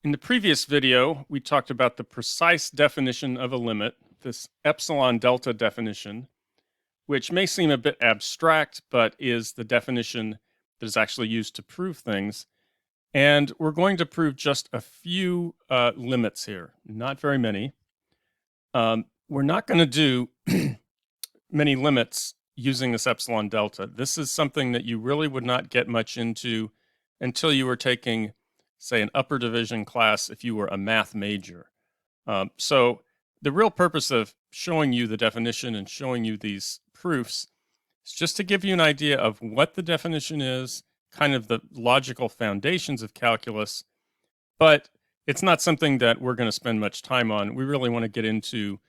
In the previous video, we talked about the precise definition of a limit, this epsilon delta definition, which may seem a bit abstract, but is the definition that is actually used to prove things. And we're going to prove just a few limits here, not very many. We're not going to do many limits using this epsilon delta. This is something that you really would not get much into until you were taking, say, an upper division class if you were a math major. So the real purpose of showing you the definition and showing you these proofs is just to give you an idea of what the definition is, kind of the logical foundations of calculus, but it's not something that we're going to spend much time on. We really want to get into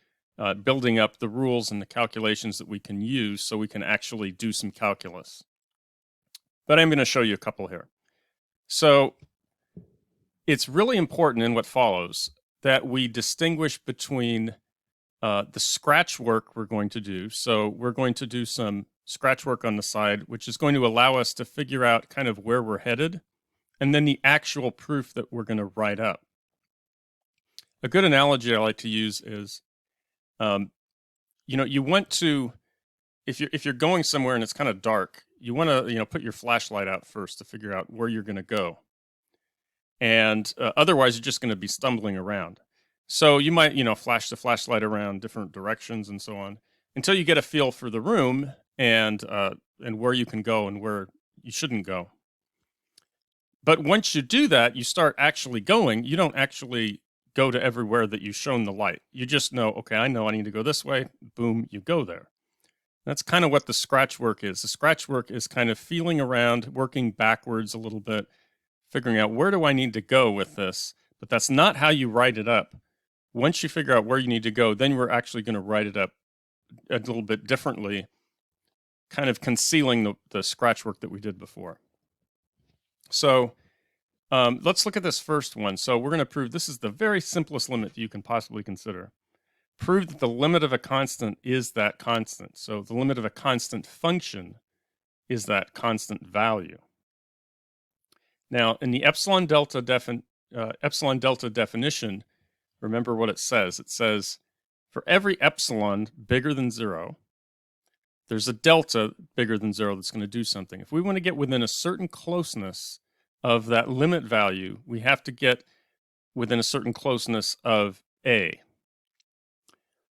building up the rules and the calculations that we can use so we can actually do some calculus. But I'm going to show you a couple here. So it's really important in what follows that we distinguish between the scratch work we're going to do. So we're going to do some scratch work on the side, which is going to allow us to figure out kind of where we're headed, and then the actual proof that we're going to write up. A good analogy I like to use is, you want to, if you're going somewhere and it's kind of dark, you want to, put your flashlight out first to figure out where you're going to go. And otherwise, you're just going to be stumbling around. So you might, flash the flashlight around different directions and so on until you get a feel for the room and where you can go and where you shouldn't go. But once you do that, you start actually going. You don't actually go to everywhere that you've shown the light. You just know, okay, I know I need to go this way. Boom, you go there. That's kind of what the scratch work is. The scratch work is kind of feeling around, working backwards a little bit, figuring out where do I need to go with this. But that's not how you write it up. Once you figure out where you need to go, then we're actually going to write it up a little bit differently, kind of concealing the scratch work that we did before. So let's look at this first one. So we're going to prove this is the very simplest limit you can possibly consider. Prove that the limit of a constant is that constant. So the limit of a constant function is that constant value. Now, in the epsilon delta definition, remember what it says. It says for every epsilon bigger than 0, there's a delta bigger than 0 that's going to do something. If we want to get within a certain closeness of that limit value, we have to get within a certain closeness of a.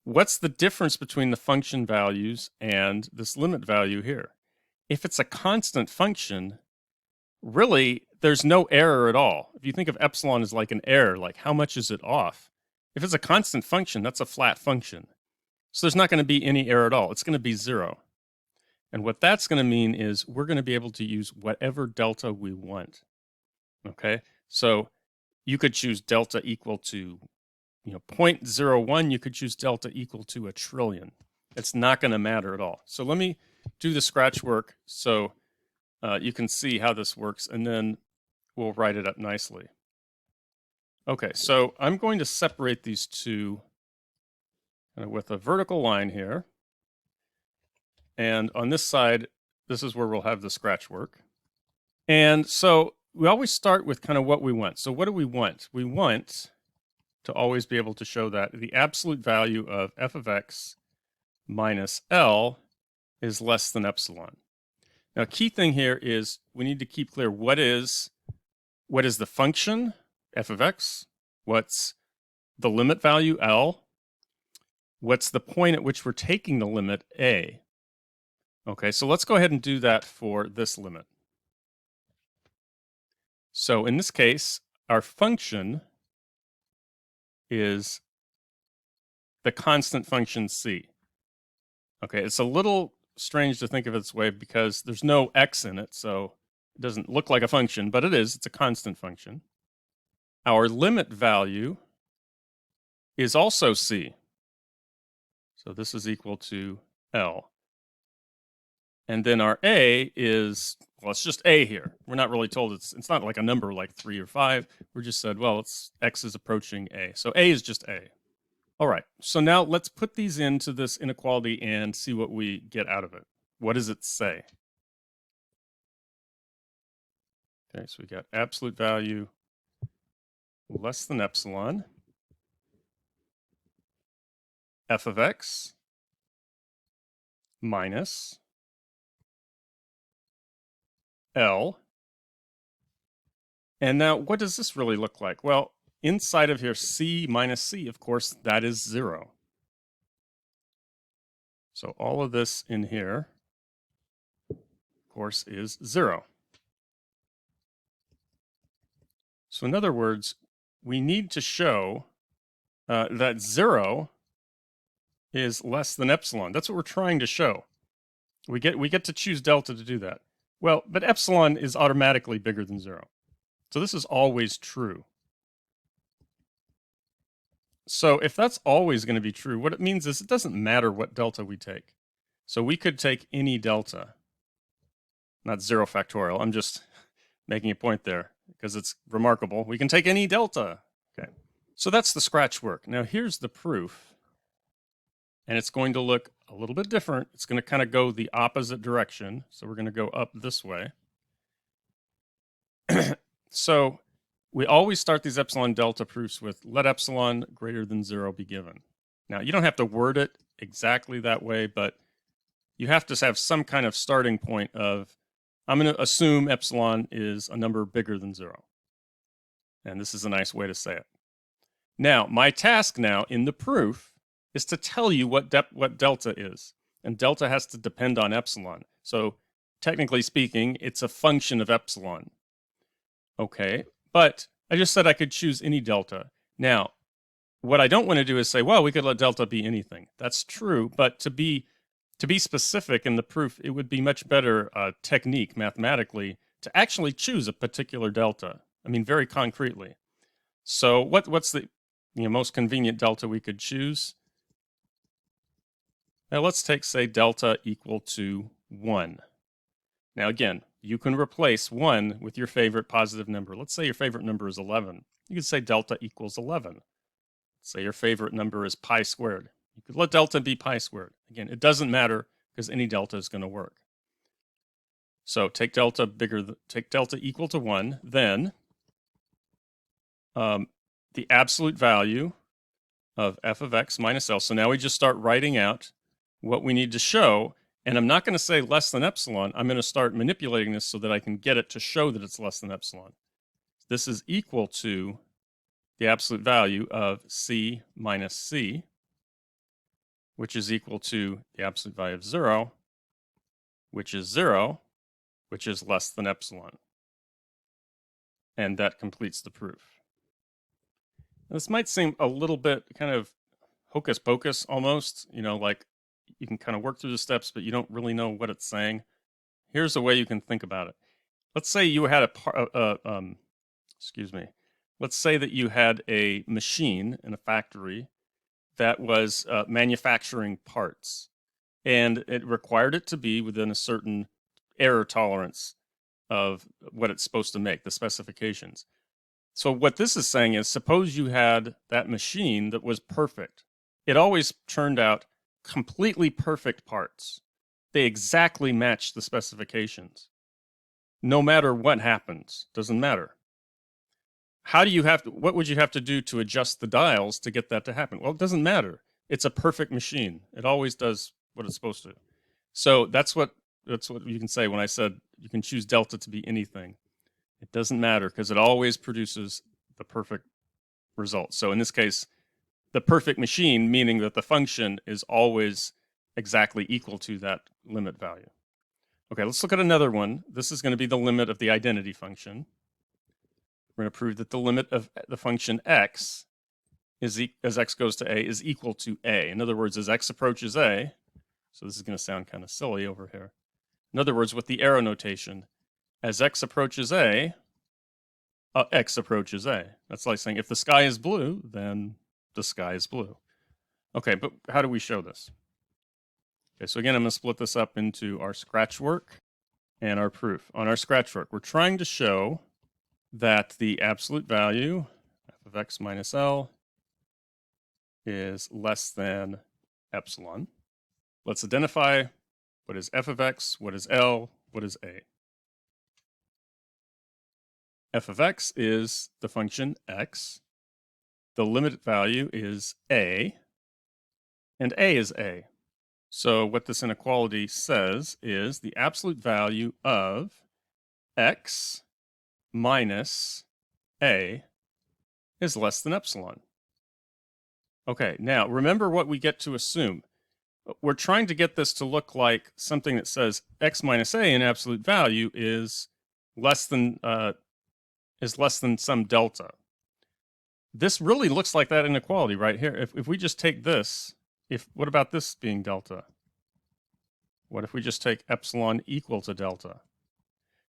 What's the difference between the function values and this limit value here? If it's a constant function, really, there's no error at all. If you think of epsilon as like an error, like how much is it off? If it's a constant function, that's a flat function. So there's not going to be any error at all. It's going to be 0. And what that's going to mean is we're going to be able to use whatever delta we want. Okay? So you could choose delta equal to 0.01. You could choose delta equal to 1 trillion. It's not going to matter at all. So let me do the scratch work so you can see how this works, and then we'll write it up nicely. Okay, so I'm going to separate these two with a vertical line here. And on this side, this is where we'll have the scratch work. And so we always start with kind of what we want. So what do we want? We want to always be able to show that the absolute value of f of x minus L is less than epsilon. Now, key thing here is we need to keep clear what is the function, f of x, what's the limit value, L, what's the point at which we're taking the limit, a. Okay, so let's go ahead and do that for this limit. So in this case, our function is the constant function c. Okay, it's a little strange to think of it this way because there's no x in it, so it doesn't look like a function, but it is. It's a constant function. Our limit value is also c. So this is equal to L. And then our a is, well, it's just a here. We're not really told it's not like a number like 3 or 5. We're just said, well, x is approaching a. So a is just a. All right, so now let's put these into this inequality and see what we get out of it. What does it say? Okay, so we got absolute value less than epsilon f of x minus L. And now what does this really look like? Well, inside of here, c minus c, of course, that is 0. So all of this in here, of course, is 0. So in other words, we need to show that 0 is less than epsilon. That's what we're trying to show. We get to choose delta to do that. Well, but epsilon is automatically bigger than 0. So this is always true. So if that's always going to be true, what it means is it doesn't matter what delta we take. So we could take any delta, not 0 factorial. I'm just making a point there because it's remarkable. We can take any delta. Okay. So that's the scratch work. Now here's the proof. And it's going to look a little bit different. It's going to kind of go the opposite direction. So we're going to go up this way. So we always start these epsilon delta proofs with let epsilon greater than 0 be given. Now, you don't have to word it exactly that way, but you have to have some kind of starting point of, I'm going to assume epsilon is a number bigger than 0. And this is a nice way to say it. Now, my task now in the proof is to tell you what delta is. And delta has to depend on epsilon. So technically speaking, it's a function of epsilon. Okay, but I just said I could choose any delta. Now, what I don't want to do is say, well, we could let delta be anything. That's true, but to be specific in the proof, it would be much better technique mathematically to actually choose a particular delta. I mean, very concretely. So what's the most convenient delta we could choose? Now let's take, say, delta equal to 1. Now again, you can replace 1 with your favorite positive number. Let's say your favorite number is 11. You could say delta equals 11. Say your favorite number is pi squared. You could let delta be pi squared. Again, it doesn't matter because any delta is going to work. So take delta equal to 1, then the absolute value of f of x minus L. So now we just start writing out what we need to show. And I'm not going to say less than epsilon. I'm going to start manipulating this so that I can get it to show that it's less than epsilon. This is equal to the absolute value of c minus c, which is equal to the absolute value of 0, which is 0, which is less than epsilon. And that completes the proof. Now, this might seem a little bit kind of hocus pocus almost, like you can kind of work through the steps, but you don't really know what it's saying. Here's a way you can think about it. Let's say you had Let's say that you had a machine in a factory that was manufacturing parts, and it required it to be within a certain error tolerance of what it's supposed to make, the specifications. So what this is saying is, suppose you had that machine that was perfect. It always turned out completely perfect parts. They exactly match the specifications. No matter what happens, doesn't matter. What would you have to do to adjust the dials to get that to happen? Well, it doesn't matter. It's a perfect machine. It always does what it's supposed to. So that's what you can say when I said you can choose delta to be anything. It doesn't matter because it always produces the perfect result. So in this case, the perfect machine, meaning that the function is always exactly equal to that limit value. Okay, let's look at another one. This is going to be the limit of the identity function. We're going to prove that the limit of the function x as x goes to a is equal to a. In other words, as x approaches a, so this is going to sound kind of silly over here. In other words, with the arrow notation, as x approaches a, x approaches a. That's like saying if the sky is blue, then the sky is blue. Okay, but how do we show this? Okay, so again, I'm going to split this up into our scratch work and our proof. On our scratch work, we're trying to show that the absolute value, f of x minus L, is less than epsilon. Let's identify what is f of x, what is L, what is a. f of x is the function x. The limit value is a, and a is a. So what this inequality says is the absolute value of x minus a is less than epsilon. Okay, now remember what we get to assume. We're trying to get this to look like something that says x minus a in absolute value is less than some delta. This really looks like that inequality right here. If we just take this, what about this being delta? What if we just take epsilon equal to delta?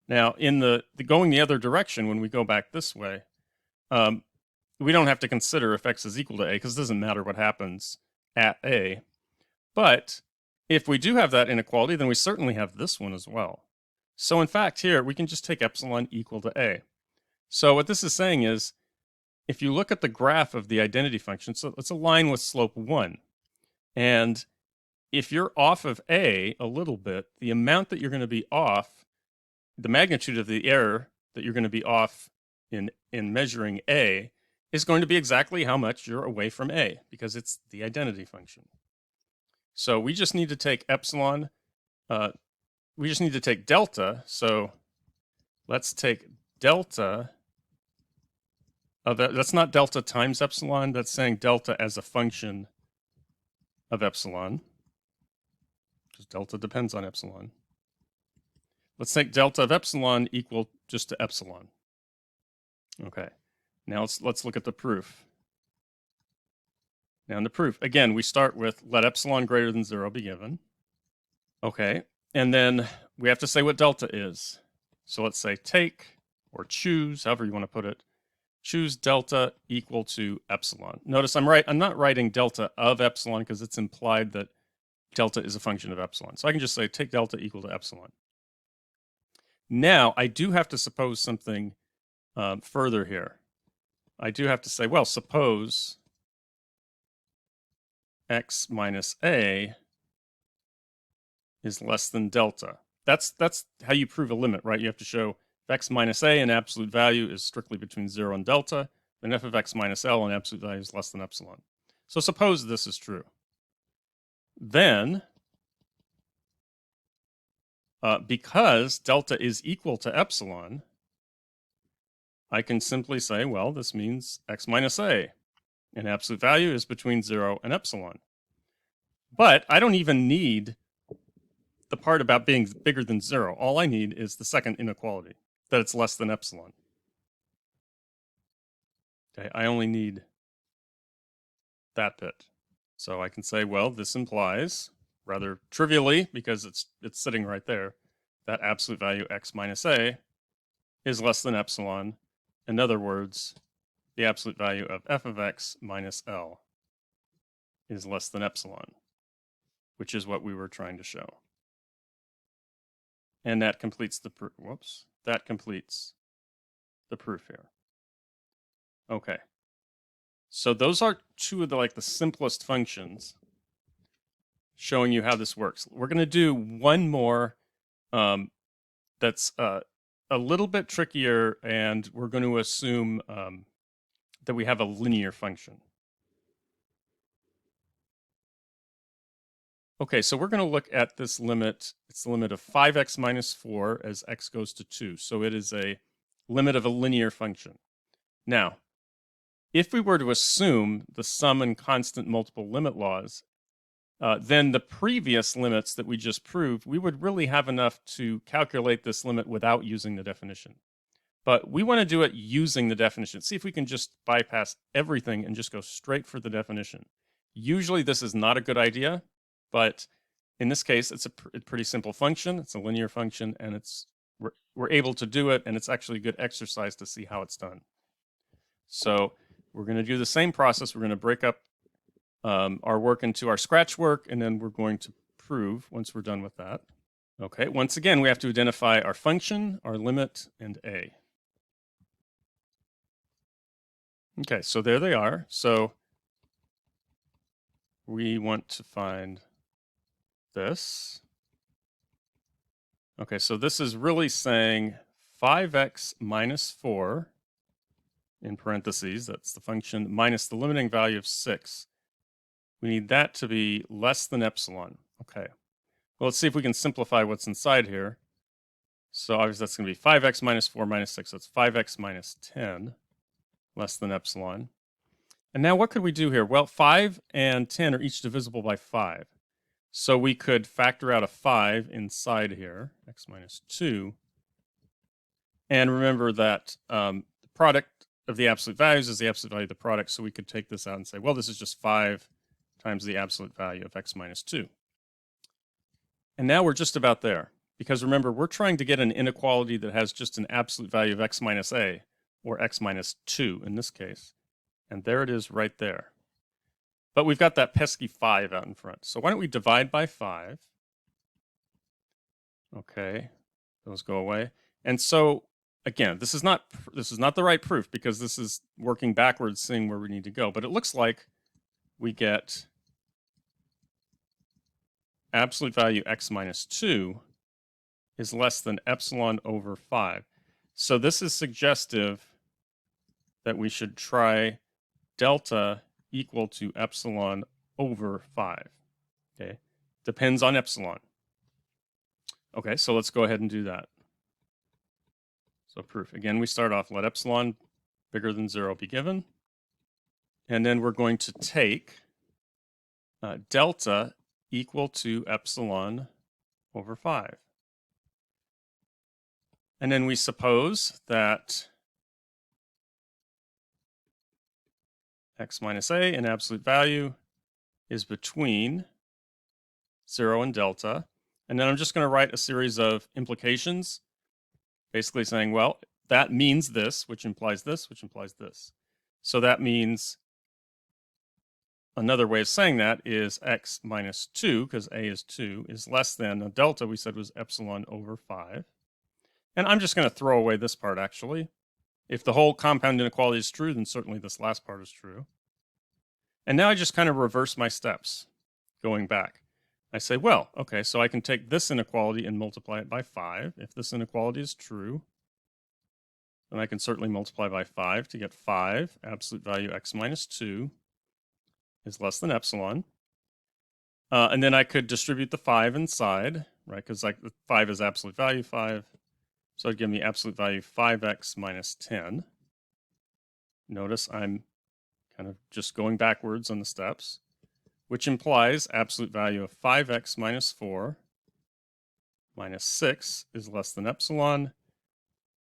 Now, in the going the other direction, when we go back this way, we don't have to consider if x is equal to a because it doesn't matter what happens at a. But if we do have that inequality, then we certainly have this one as well. So in fact, here, we can just take epsilon equal to a. So what this is saying is, if you look at the graph of the identity function, so it's a line with slope 1. And if you're off of a little bit, the amount that you're going to be off, the magnitude of the error that you're going to be off in measuring a is going to be exactly how much you're away from a, because it's the identity function. So we just need to take epsilon, we just need to take delta. So let's take delta of that. That's not delta times epsilon, that's saying delta as a function of epsilon, because delta depends on epsilon. Let's take delta of epsilon equal just to epsilon. Okay, now let's look at the proof. Now in the proof, again, we start with let epsilon greater than 0 be given. Okay, and then we have to say what delta is. So let's say take, or choose, however you want to put it, choose delta equal to epsilon. Notice I'm not writing delta of epsilon because it's implied that delta is a function of epsilon. So I can just say take delta equal to epsilon. Now I do have to suppose something further here. I do have to say, well, suppose x minus a is less than delta. That's how you prove a limit, right? You have to show if x minus a in absolute value is strictly between 0 and delta, then f of x minus l in absolute value is less than epsilon. So suppose this is true. Then, because delta is equal to epsilon, I can simply say, well, this means x minus a in absolute value is between 0 and epsilon. But I don't even need the part about being bigger than 0. All I need is the second inequality, that it's less than epsilon. Okay, I only need that bit. So I can say, well, this implies, rather trivially, because it's sitting right there, that absolute value x minus a is less than epsilon. In other words, the absolute value of f of x minus l is less than epsilon, which is what we were trying to show. And that completes the proof. Whoops. That completes the proof here. Okay. So those are two of the simplest functions showing you how this works. We're going to do one more that's a little bit trickier, and we're going to assume that we have a linear function. Okay, so we're going to look at this limit. It's the limit of 5x minus 4 as x goes to 2. So it is a limit of a linear function. Now, if we were to assume the sum and constant multiple limit laws, then the previous limits that we just proved, we would really have enough to calculate this limit without using the definition. But we want to do it using the definition. See if we can just bypass everything and just go straight for the definition. Usually this is not a good idea, but in this case, it's a pretty simple function. It's a linear function, and we're able to do it, and it's actually a good exercise to see how it's done. So we're going to do the same process. We're going to break up our work into our scratch work, and then we're going to prove once we're done with that. Okay, once again, we have to identify our function, our limit, and a. Okay, so there they are. So we want to find this. Okay, so this is really saying 5x minus 4, in parentheses, that's the function, minus the limiting value of 6. We need that to be less than epsilon. Okay. Well, let's see if we can simplify what's inside here. So obviously that's going to be 5x minus 4 minus 6. That's 5x minus 10, less than epsilon. And now what could we do here? Well, 5 and 10 are each divisible by 5. So we could factor out a 5 inside here, x minus 2. And remember that the product of the absolute values is the absolute value of the product. So we could take this out and say, well, this is just 5 times the absolute value of x minus 2. And now we're just about there. Because remember, we're trying to get an inequality that has just an absolute value of x minus a, or x minus 2 in this case. And there it is right there. But we've got that pesky 5 out in front. So why don't we divide by 5? Okay, those go away. And so, again, this is not the right proof because this is working backwards, seeing where we need to go. But it looks like we get absolute value x minus 2 is less than epsilon over 5. So this is suggestive that we should try delta equal to epsilon over 5. Okay, depends on epsilon. Okay, so let's go ahead and do that. So proof. Again, we start off, let epsilon bigger than 0 be given. And then we're going to take delta equal to epsilon over 5. And then we suppose that x minus a in absolute value is between 0 and delta. And then I'm just going to write a series of implications, basically saying, well, that means this, which implies this, which implies this. So that means another way of saying that is x minus 2, because a is 2, is less than the delta we said was epsilon over 5. And I'm just going to throw away this part, actually. If the whole compound inequality is true, then certainly this last part is true. And now I just kind of reverse my steps, going back. I say, well, okay, so I can take this inequality and multiply it by 5. If this inequality is true, then I can certainly multiply by 5 to get 5. Absolute value x minus 2 is less than epsilon. And then I could distribute the 5 inside, right? Because like 5 is absolute value 5. So it'd give me absolute value 5x minus 10. Notice I'm kind of just going backwards on the steps, which implies absolute value of 5x minus 4 minus 6 is less than epsilon,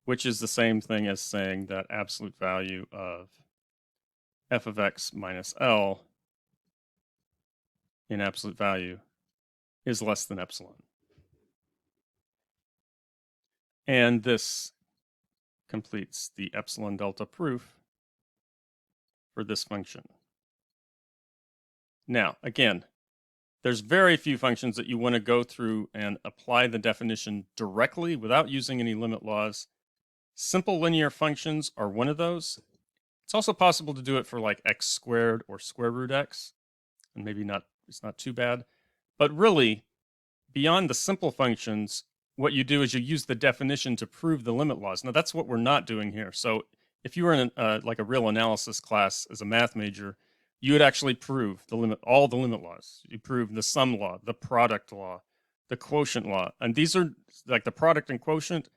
which is the same thing as saying that absolute value of f of x minus L in absolute value is less than epsilon. And this completes the epsilon delta proof for this function. Now, again, there's very few functions that you want to go through and apply the definition directly without using any limit laws. Simple linear functions are one of those. It's also possible to do it for like x squared or square root x, and maybe it's not too bad. But really, beyond the simple functions, what you do is you use the definition to prove the limit laws. Now, that's what we're not doing here. So if you were in like a real analysis class as a math major, you would actually prove all the limit laws. You prove the sum law, the product law, the quotient law. And these are like the product and quotient.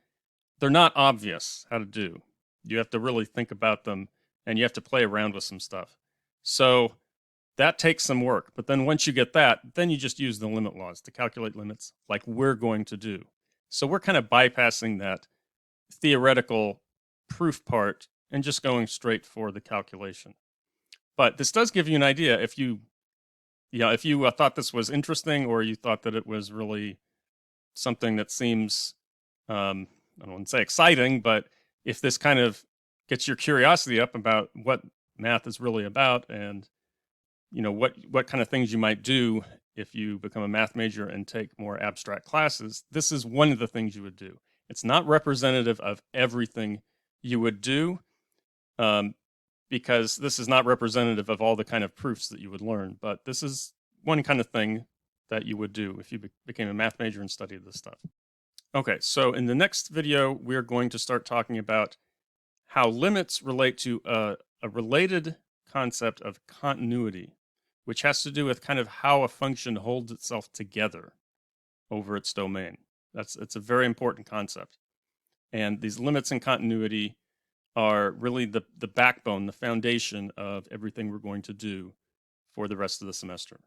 They're not obvious how to do. You have to really think about them, and you have to play around with some stuff. So that takes some work. But then once you get that, then you just use the limit laws to calculate limits like we're going to do. So we're kind of bypassing that theoretical proof part and just going straight for the calculation. But this does give you an idea if you thought this was interesting, or you thought that it was really something that seems, I don't want to say exciting, but if this kind of gets your curiosity up about what math is really about, and what kind of things you might do if you become a math major and take more abstract classes, this is one of the things you would do. It's not representative of everything you would do, because this is not representative of all the kind of proofs that you would learn, but this is one kind of thing that you would do if you became a math major and studied this stuff. Okay, so in the next video, we're going to start talking about how limits relate to a related concept of continuity, which has to do with kind of how a function holds itself together over its domain. It's a very important concept. And these limits and continuity are really the backbone, the foundation of everything we're going to do for the rest of the semester.